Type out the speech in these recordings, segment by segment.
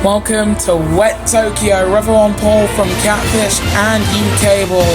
Welcome to Wet Tokyo, River on pole from Catfish and U-Cable.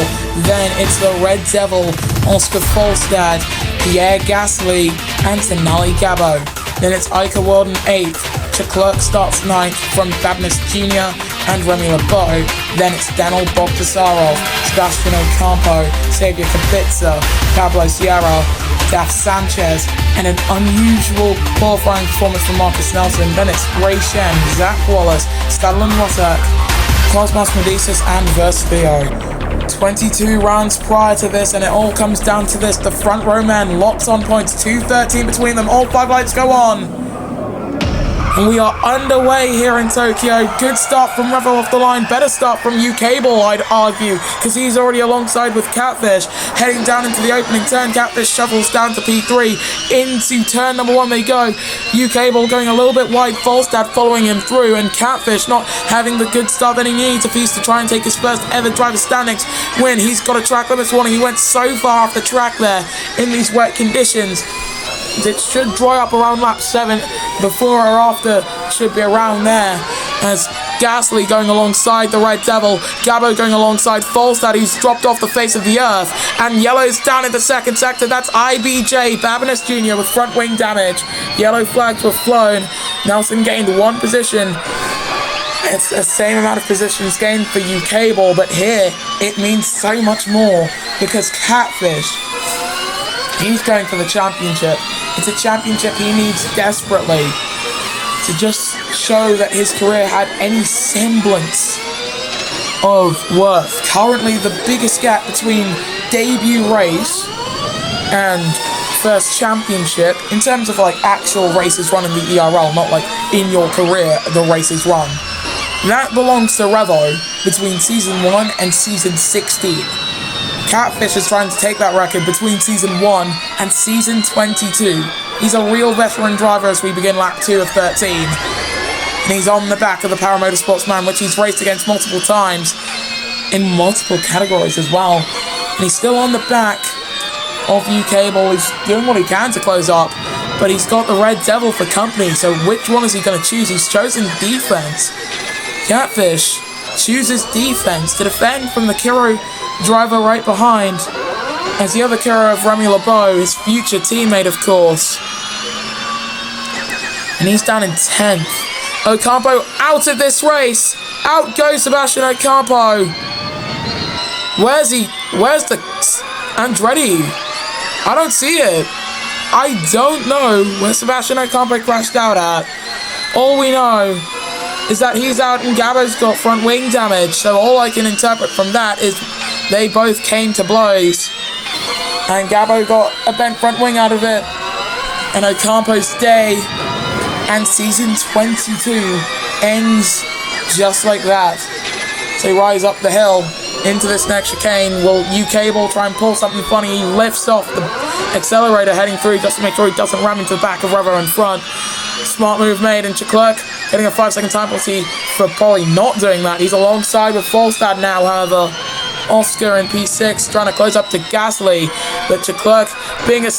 Then it's the Red Devil, Oscar Folstad, Pierre Gasly, and Tenali Gabo. Then it's Ica World in 8th. Leclerc starts 9th from Babnis Jr. and Remy LeBeau. Then it's Daniel Bogdasarov, Sebastian Ocampo, Xavier Kubica, Pablo Sierra, Daf Sanchez, and an unusual qualifying performance from Marcus Nelson. Then it's Ray Shen, Zach Wallace, Stadlin Rosak, Cosmos Medicis, and Versio. 22 rounds prior to this, and it all comes down to this. The front row men locks on points, 2:13 between them. All 5 lights go on. And we are underway here in Tokyo. Good start from Revo off the line. Better start from U-Cable, I'd argue, because he's already alongside with Catfish. Heading down into the opening turn, Catfish shuffles down to P3. Into turn number 1 they go. U-Cable going a little bit wide. Folstad following him through, and Catfish not having the good start that he needs if he's to try and take his first ever driver standings win. He's got a track limits warning. He went so far off the track there in these wet conditions. It should dry up around lap 7. Before or after should be around there, as Gasly going alongside the Red Devil, Gabo going alongside Folstad, who's dropped off the face of the earth, and Yellow's down in the second sector. That's IBJ, Babinus Jr. with front wing damage. Yellow flags were flown. Nelson gained 1 position. It's the same amount of positions gained for U-Cable, but here it means so much more, because Catfish, he's going for the championship. It's a championship he needs desperately to just show that his career had any semblance of worth. Currently, the biggest gap between debut race and first championship, in terms of like actual races run in the ERL, not like in your career the races run, that belongs to Revo between season 1 and season 16. Catfish is trying to take that record between season 1 and season 22. He's a real veteran driver as we begin lap 2 of 13. And he's on the back of the Power Motorsports man, which he's raced against multiple times in multiple categories as well. And he's still on the back of U-Cable. He's doing what he can to close up, but he's got the Red Devil for company. So which one is he going to choose? He's chosen defense. Catfish chooses defense to defend from the Kiro driver right behind, as the other Kiro of Remy LeBeau, his future teammate of course, and he's down in 10th. Ocampo out of this race. Out goes Sebastian Ocampo. Where's he? Where's the Andretti? I don't see it. I don't know where Sebastian Ocampo crashed out at. All we know is that he's out and Gabo's got front wing damage, so all I can interpret from that is they both came to blows, and Gabo got a bent front wing out of it, and Ocampo's day and season 22 ends just like that. So he rides up the hill into this next chicane. Will U-Cable try and pull something funny? He lifts off the accelerator heading through just to make sure he doesn't ram into the back of Revo in front. Smart move made, and Leclerc getting a 5-second time penalty for probably not doing that. He's alongside with Folstad now, however. Oscar in P6 trying to close up to Gasly, but Leclerc being a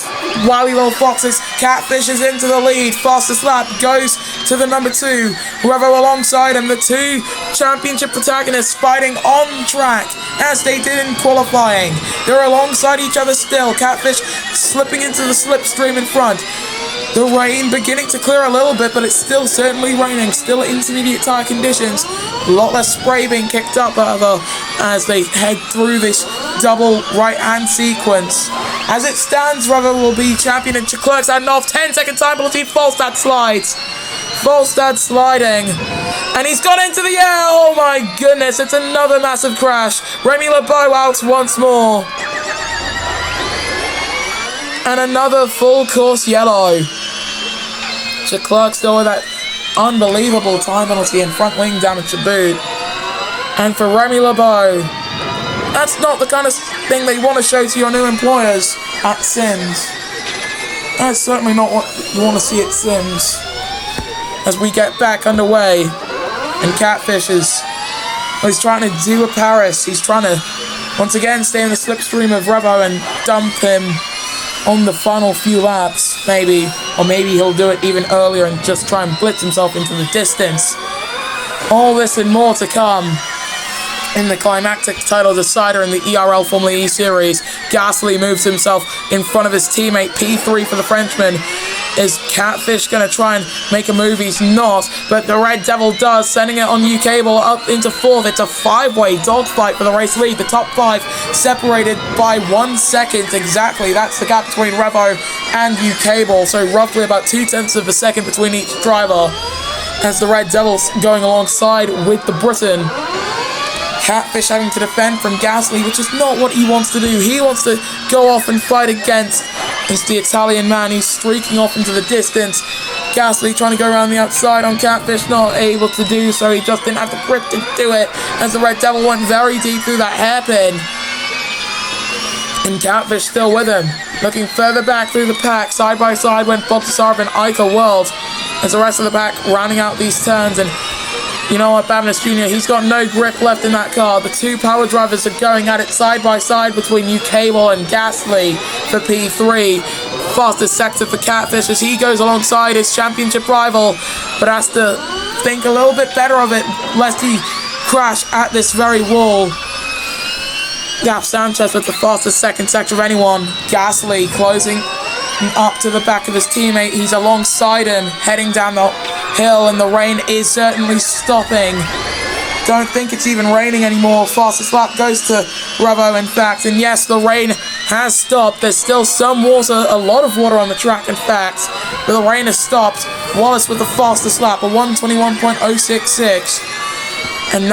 wily little foxes, Catfish is into the lead. Fastest lap goes to the number 2, Revo alongside him. The 2 championship protagonists fighting on track as they did in qualifying. They're alongside each other still. Catfish slipping into the slipstream in front. The rain beginning to clear a little bit, but it's still certainly raining. Still intermediate tyre conditions. A lot less spray being kicked up, however, as they head through this double right-hand sequence. As it stands, Revo will be champion, and Leclerc's had an off 10-second time penalty. Folstad slides. Folstad sliding. And he's gone into the air. Oh my goodness, it's another massive crash. Remy LeBeau out once more. And another full course yellow. Leclerc still with that unbelievable time penalty and front wing damage to boot. And for Remy LeBeau, that's not the kind of thing they want to show to your new employers at Sims. That's certainly not what you want to see at Sims. As we get back underway, and Catfish is, well, he's trying to do a Paris. He's trying to once again stay in the slipstream of Revo and dump him on the final few laps, maybe. Or maybe he'll do it even earlier and just try and blitz himself into the distance. All this and more to come in the climactic title decider in the ERL Formula E Series. Gasly moves himself in front of his teammate. P3 for the Frenchman. Is Catfish going to try and make a move? He's not, but the Red Devil does, sending it on U-Cable up into 4th. It's a 5-way dogfight for the race lead. The top 5 separated by 1 second exactly. That's the gap between Revo and U-Cable, so roughly about 0.2 of a second between each driver, as the Red Devils going alongside with the Briton. Catfish having to defend from Gasly, which is not what he wants to do. He wants to go off and fight against the Italian man who's streaking off into the distance. Gasly trying to go around the outside on Catfish, not able to do so. He just didn't have the grip to do it, as the Red Devil went very deep through that hairpin. And Catfish still with him. Looking further back through the pack, side by side went Bogdasarov and Ica World, as the rest of the pack rounding out these turns. And you know what, Babinus Jr., he's got no grip left in that car. The two power drivers are going at it side by side between U-Cable and Gasly for P3. Fastest sector for Catfish as he goes alongside his championship rival, but has to think a little bit better of it lest he crash at this very wall. Gap Sanchez with the fastest second sector of anyone. Gasly closing up to the back of his teammate. He's alongside him, heading down the hill, and the rain is certainly stopping. Don't think it's even raining anymore. Fastest lap goes to Revo, in fact, and yes, the rain has stopped. There's still some water, a lot of water on the track, in fact, but the rain has stopped. Wallace with the fastest lap, a 1:21.066, and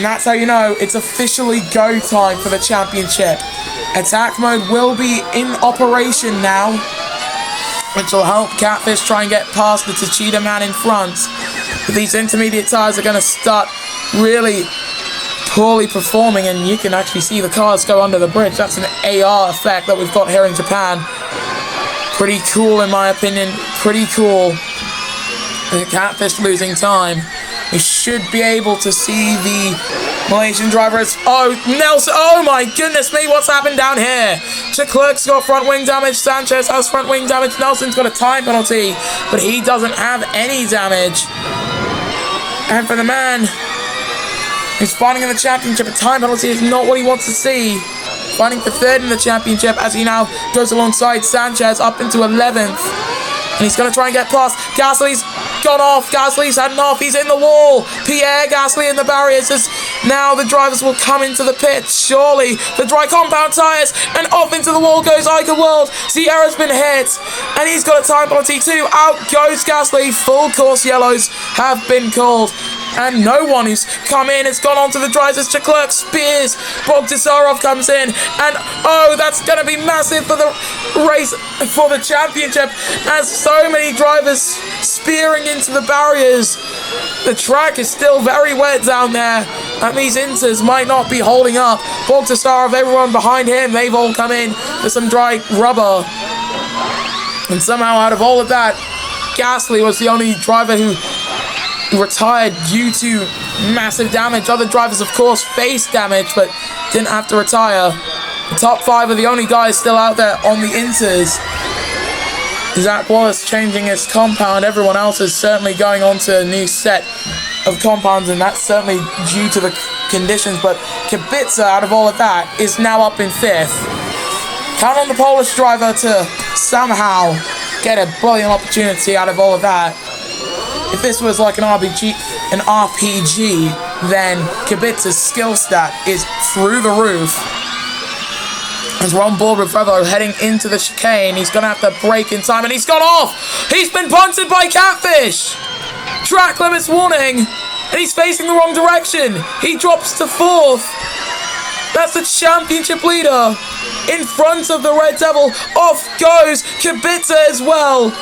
that's how you know it's officially go time for the championship. Attack mode will be in operation now, which will help Catfish try and get past the Techeetah man in front. But these intermediate tyres are going to start really poorly performing, and you can actually see the cars go under the bridge. That's an AR effect that we've got here in Japan. Pretty cool in my opinion, pretty cool. And Catfish losing time. We should be able to see the Malaysian drivers. Oh, Nelson. Oh my goodness me, what's happened down here? Leclerc's got front wing damage. Sanchez has front wing damage. Nelson's got a time penalty, but he doesn't have any damage. And for the man who's fighting in the championship, a time penalty is not what he wants to see. Fighting for 3rd in the championship as he now goes alongside Sanchez up into 11th. And he's going to try and get past. Gasly's gone off. Gasly's had enough. He's in the wall. Pierre Gasly in the barriers as now the drivers will come into the pit. Surely the dry compound tyres, and off into the wall goes Ica World. Sierra's been hit and he's got a time penalty too. Out goes Gasly. Full course yellows have been called. And no one who's come in has gone on to the drivers as Leclerc spears. Bogdasarov comes in, and oh, that's going to be massive for the race, for the championship, as so many drivers spearing into the barriers. The track is still very wet down there, and these inters might not be holding up. Bogdasarov, everyone behind him, they've all come in for some dry rubber. And somehow out of all of that, Gasly was the only driver who retired due to massive damage. Other drivers, of course, faced damage, but didn't have to retire. The top 5 are the only guys still out there on the inters. Zach Wallace changing his compound. Everyone else is certainly going on to a new set of compounds, and that's certainly due to the conditions. But Kubica, out of all of that, is now up in 5th. Count on the Polish driver to somehow get a brilliant opportunity out of all of that. If this was like an RPG, then Kubica's skill stat is through the roof. As we're on board with Revo heading into the chicane, he's going to have to brake in time, and he's gone off! He's been punted by Catfish! Track limits warning, and he's facing the wrong direction. He drops to 4th. That's the championship leader in front of the Red Devil. Off goes Kubica as well.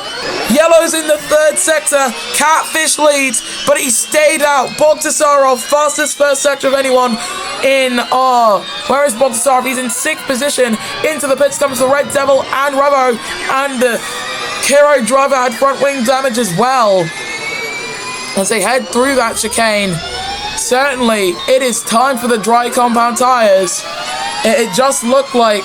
Yellow's in the 3rd sector. Catfish leads, but he stayed out. Bogdasarov, fastest first sector of anyone in R. Where is Bogdasarov? He's in 6th position. Into the pits comes the Red Devil and Revo, and the Kiro driver had front wing damage as well. As they head through that chicane, certainly it is time for the dry compound tyres. It just looked like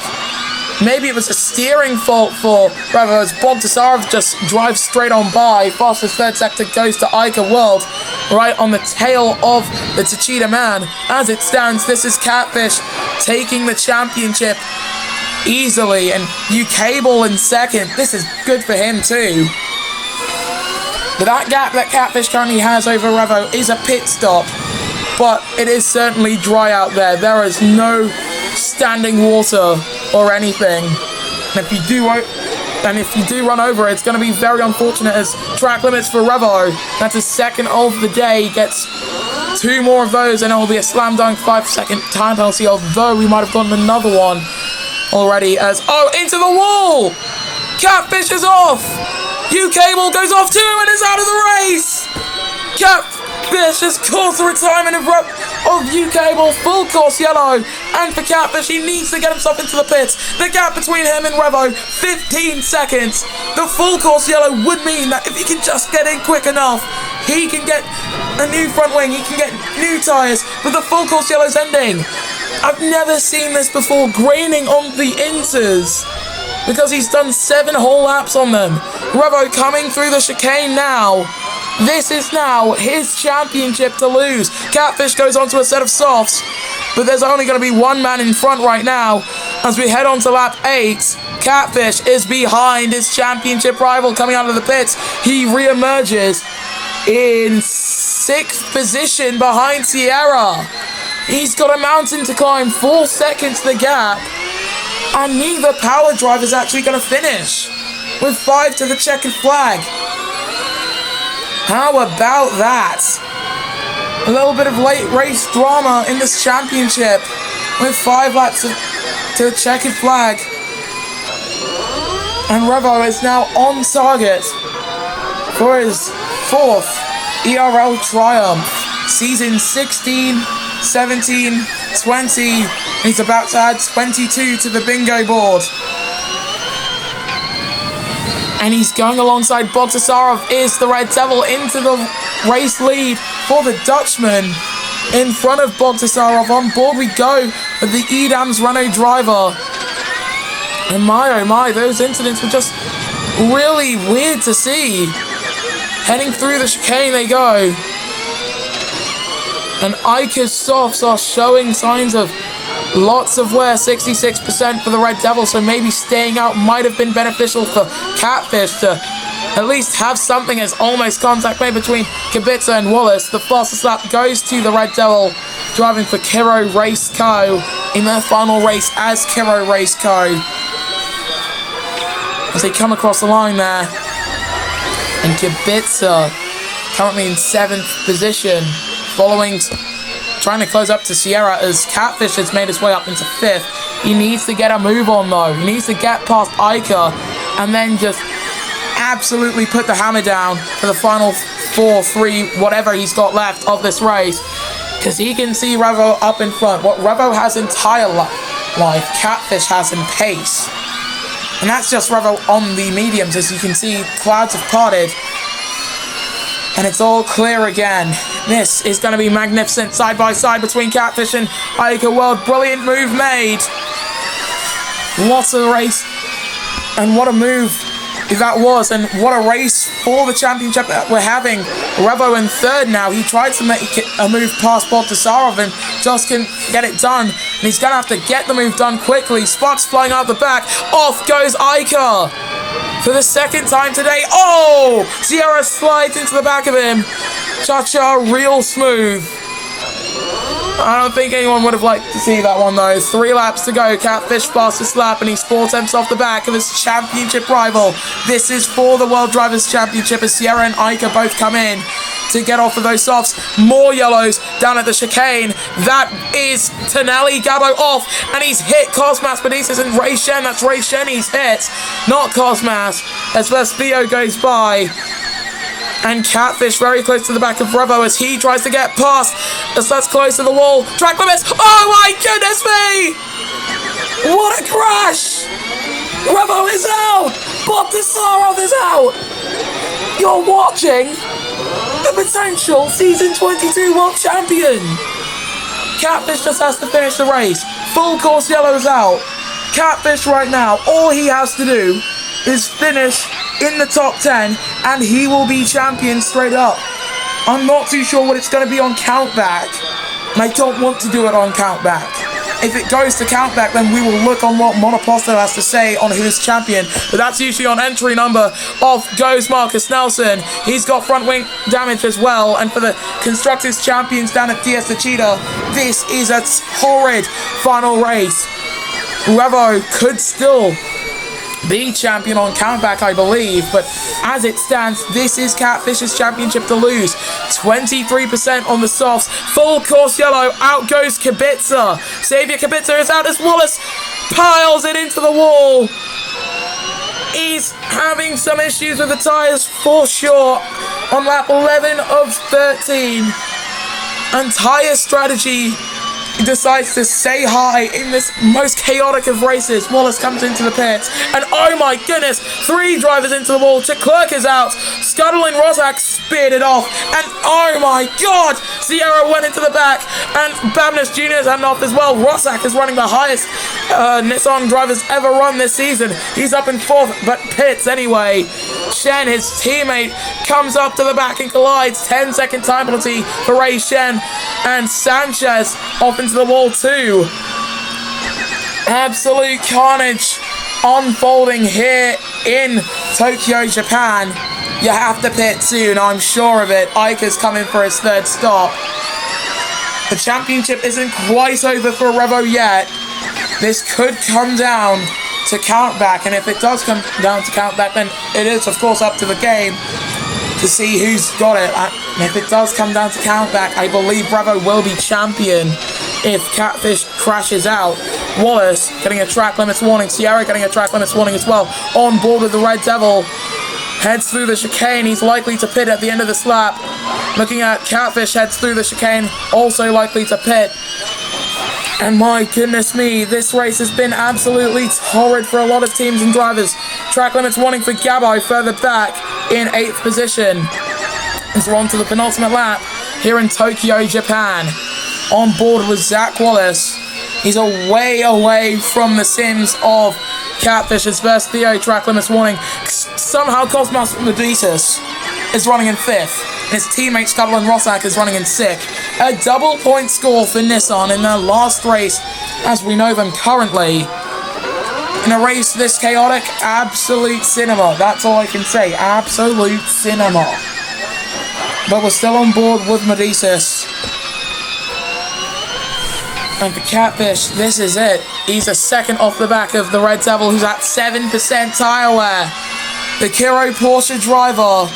maybe it was a steering fault for Revo as Bogdasarov just drives straight on by. Fastest third sector goes to Ica World, right on the tail of the Tachita man. As it stands, this is Catfish taking the championship easily, and U-Cable in second. This is good for him too. But that gap that Catfish currently has over Revo is a pit stop, but it is certainly dry out there. There is no standing water or anything. And if you do run over it, it's going to be very unfortunate as track limits for Revo. That's his second of the day. He gets 2 more of those and it will be a slam dunk 5-second time penalty, although we might have gotten another one already as, oh, into the wall! Catfish is off! U-Cable goes off too and is out of the race! Catfish has caused the retirement of U-Cable, full course yellow, and for Catfish, he needs to get himself into the pits. The gap between him and Revo, 15 seconds. The full course yellow would mean that if he can just get in quick enough, he can get a new front wing, he can get new tyres, but the full course yellow's ending. I've never seen this before, graining on the inters, because he's done 7 whole laps on them. Revo coming through the chicane now. This is now his championship to lose. Catfish goes on to a set of softs, but there's only going to be one man in front right now. As we head on to lap 8, Catfish is behind his championship rival coming out of the pits. He re-emerges in 6th position behind Sierra. He's got a mountain to climb, 4 seconds the gap, and neither power drive is actually going to finish, with 5 to the checkered flag. How about that? A little bit of late race drama in this championship, with 5 laps to the checkered flag. And Revo is now on target for his 4th ERL triumph. Season 16, 17, 20. He's about to add 22 to the bingo board. And he's going alongside Bogdasarov is the Red Devil into the race lead for the Dutchman. In front of Bogdasarov, on board we go with the Edams Renault driver. And my oh my, those incidents were just really weird to see. Heading through the chicane they go. And Ica's softs are showing signs of lots of wear, 66% for the Red Devil, so maybe staying out might have been beneficial for Catfish to at least have something as almost contact made between Kubica and Wallace. The fastest lap goes to the Red Devil, driving for Kiro Race Co. in their final race as Kiro Race Co. As they come across the line there. And Kubica currently in 7th position, trying to close up to Sierra as Catfish has made his way up into 5th. He needs to get a move on though. He needs to get past Ica and then just absolutely put the hammer down for the final 4, 3, whatever he's got left of this race. Because he can see Revo up in front. What Revo has in tyre life, Catfish has in pace. And that's just Revo on the mediums. As you can see, clouds have parted. And it's all clear again. This is going to be magnificent side by side between Catfish and Ica World. Brilliant move made. What a race. And what a move that was. And what a race for the championship that we're having. Revo in 3rd now. He tried to make a move past Bogdasarov and just couldn't get it done. And he's going to have to get the move done quickly. Sparks flying out the back. Off goes Ica. For the 2nd time today. Oh! Sierra slides into the back of him. Cha-cha, real smooth. I don't think anyone would have liked to see that one though. 3 laps to go. Catfish fastest lap and he's 4 tenths off the back of his championship rival. This is for the World Drivers' Championship as Sierra and Ica both come in to get off of those softs. More yellows down at the chicane. That is Tonelli Gabo off, and he's hit Cosmas Benitez and Ray Shen. That's Ray Shen he's hit, not Cosmas, as Vespio goes by. And Catfish very close to the back of Revo as he tries to get past, as that's close to the wall. Track limits. Oh my goodness me! What a crash! Revo is out! Bogdasarov is out! You're watching the potential Season 22 World Champion! Catfish just has to finish the race. Full course yellows out. Catfish right now, all he has to do is finish in the top 10 and he will be champion straight up. I'm not too sure what it's going to be on Countback, and I don't want to do it on Countback. If it goes to Countback, then we will look on what Monoposto has to say on who's champion. But that's usually on entry number. Off goes Marcus Nelson. He's got front wing damage as well. And for the Constructors champions down at DS the Cheetah, this is a torrid final race. Revo could still be champion on Countback, I believe, but as it stands, this is Catfish's championship to lose. 23% on the softs, full course yellow, out goes Kubica. Xavier Kubica is out as Wallace piles it into the wall. He's having some issues with the tyres for sure on lap 11 of 13. And tyre strategy decides to say hi in this most chaotic of races. Wallace comes into the pits, and oh my goodness, 3 drivers into the wall. Leclerc is out. Scuttle and Rosak speared it off, and oh my god, Sierra went into the back, and Bamness Jr. is heading off as well. Rosak is running the highest Nissan drivers ever run this season. He's up in 4th, but pits anyway. Shen, his teammate, comes up to the back and collides. 10-second time penalty for Ray Shen, and Sanchez off into the wall too. Absolute carnage unfolding here in Tokyo, Japan. You have to pit soon, I'm sure of it. Ika's coming for his 3rd stop. The championship isn't quite over for Revo yet. This could come down to Countback, and if it does come down to Countback, then it is of course up to the game to see who's got it. And if it does come down to Countback, I believe Revo will be champion if Catfish crashes out. Wallace getting a track limits warning. Sierra getting a track limits warning as well. On board with the Red Devil. Heads through the chicane. He's likely to pit at the end of this lap. Looking at Catfish, heads through the chicane. Also likely to pit. And my goodness me, this race has been absolutely torrid for a lot of teams and drivers. Track limits warning for Gabo further back in 8th position. As we're on to the penultimate lap here in Tokyo, Japan. On board with Zach Wallace. He's way away from the sims of Catfish's first Theo. Track limits warning. Somehow Cosmos Medicis is running in 5th. His teammate Scuttle and Rosak is running in 6th. A double point score for Nissan in their last race as we know them currently. In a race this chaotic, absolute cinema. That's all I can say. Absolute cinema. But we're still on board with Medicis. And for Catfish, this is it. He's a 2nd off the back of the Red Devil, who's at 7% tyre wear. The Kiro Porsche driver.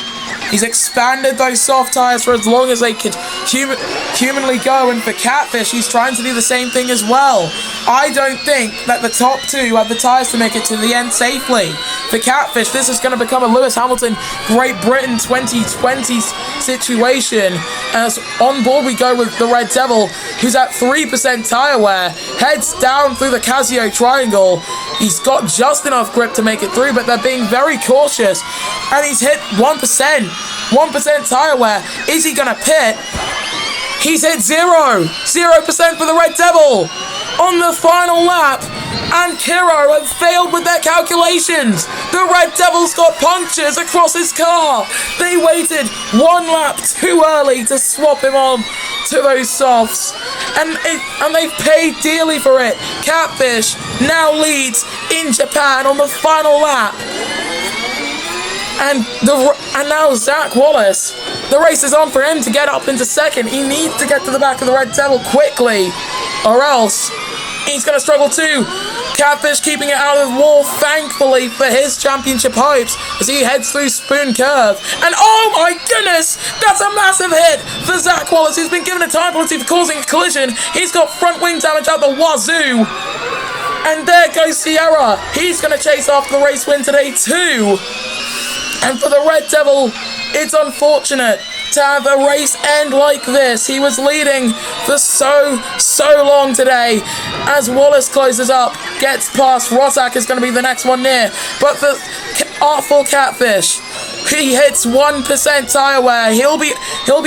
He's expanded those soft tyres for as long as they could humanly go, and for Catfish, he's trying to do the same thing as well. I don't think that the top 2 have the tyres to make it to the end safely. For Catfish, this is going to become a Lewis Hamilton Great Britain 2020 situation. As on board we go with the Red Devil, who's at 3% tyre wear, heads down through the Casio triangle. He's got just enough grip to make it through, but they're being very cautious. And he's hit 1%. 1% tyre wear. Is he going to pit? He's hit 0% for the Red Devil on the final lap. And Kiro have failed with their calculations. The Red Devil's got punctures across his car. They waited 1 lap too early to swap him on to those softs. And they've paid dearly for it. Catfish now leads in Japan on the final lap. And now Zach Wallace, the race is on for him to get up into 2nd. He needs to get to the back of the Red Devil quickly, or else he's going to struggle too. Catfish keeping it out of the wall, thankfully for his championship hopes, as he heads through Spoon Curve. And oh my goodness, that's a massive hit for Zach Wallace, who's been given a time penalty for causing a collision. He's got front wing damage out the wazoo. And there goes Sierra. He's going to chase after the race win today too. And for the Red Devil, it's unfortunate to have a race end like this. He was leading for so long today. As Wallace closes up, gets past, Rosak is going to be the next one near. But the artful Catfish He hits 1% tire wear. He'll be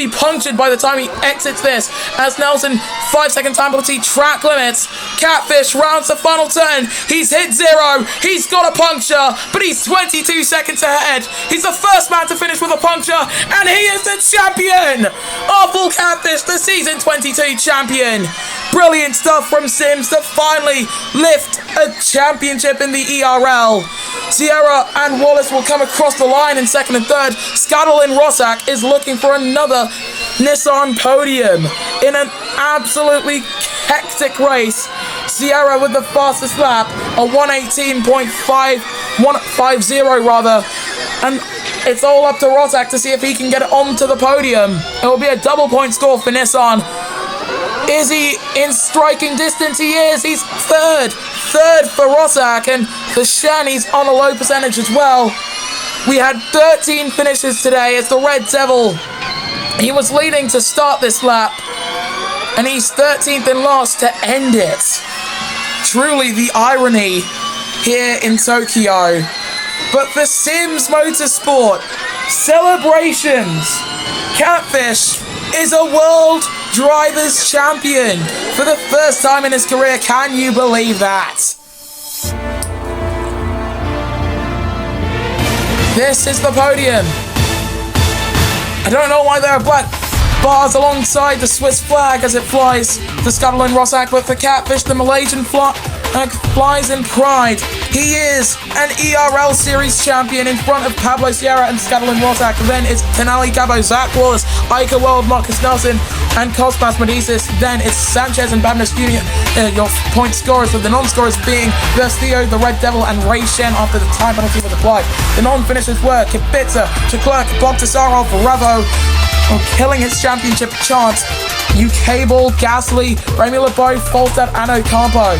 punctured by the time he exits this. As Nelson, 5-second time penalty, track limits. Catfish rounds the final turn. He's hit 0. He's got a puncture, but he's 22 seconds ahead. He's the first man to finish with a puncture, and he is the champion! Awful Catfish, the season 22 champion. Brilliant stuff from Sims to finally lift a championship in the ERL. Sierra and Wallace will come across the line in second and third. Scuttle and Rossack is looking for another Nissan podium in an absolutely hectic race. Sierra with the fastest lap, a 1:18.150 rather, and it's all up to Rossack to see if he can get onto the podium. It will be a double point score for Nissan. Is he in striking distance? He is. He's third for Rossack, and for Shen, he's on a low percentage as well. We had 13 finishes today as the Red Devil. He was leading to start this lap, and he's 13th and last to end it. Truly the irony here in Tokyo. But for Sims Motorsport, celebrations! Catfish is a World Drivers' Champion for the first time in his career. Can you believe that? This is the podium. I don't know why there are black bars alongside the Swiss flag as it flies to Scuttle and Rossack, but for Catfish, the Malaysian flag flies in pride. He is an ERL Series champion in front of Pablo Sierra and Scuttle and Rossack. Then it's Tenali Gabo, Zach Wallace, Ica World, Marcus Nelson, and Cosmas Medicis. Then it's Sanchez and Babnas Jr., your point scorers, with the non-scorers being Versio, the Red Devil, and Ray Shen after the time penalty was applied. The non-finishers were Kibitsa, Chaklerk, Bogdasarov, Revo, killing his championship chance. Cable, Gasly, Remy LeBeau, Falstad, and Ocampo.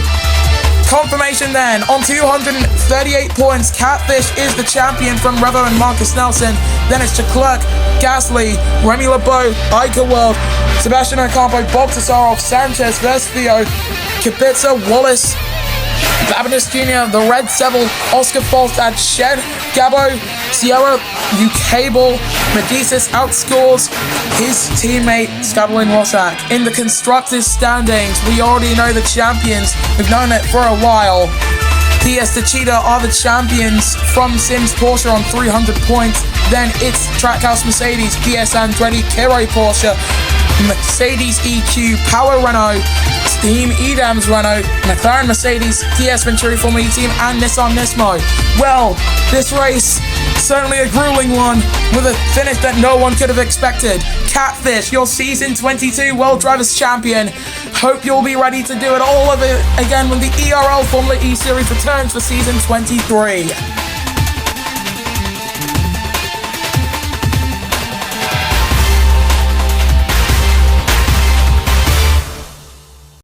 Confirmation then, on 238 points, Catfish is the champion from Revo and Marcus Nelson. Then it's Chaklerk, Gasly, Remy LeBeau, Ica World, Sebastian Ocampo, Bogdasarov, Sanchez, Versio, Kibitsa, Wallace, Babinus Jr., the Red Devil, Oscar Falstad, Shed, Gabo, Sierra, Cable, Medicis outscores his teammate Scuttle and Rossack. In the constructors' standings, we already know the champions. We've known it for a while. DS Cheetah are the champions from Sims Porsche on 300 points. Then it's Trackhouse Mercedes, DS Andretti, Kiro Porsche, Mercedes EQ, Power Renault, Team Edams Renault, McLaren Mercedes, DS Venturi Formula E Team, and Nissan Nismo. Well, this race, certainly a grueling one, with a finish that no one could have expected. Catfish, your season 22 World Drivers Champion. Hope you'll be ready to do it all of it again when the ERL Formula E Series returns for season 23.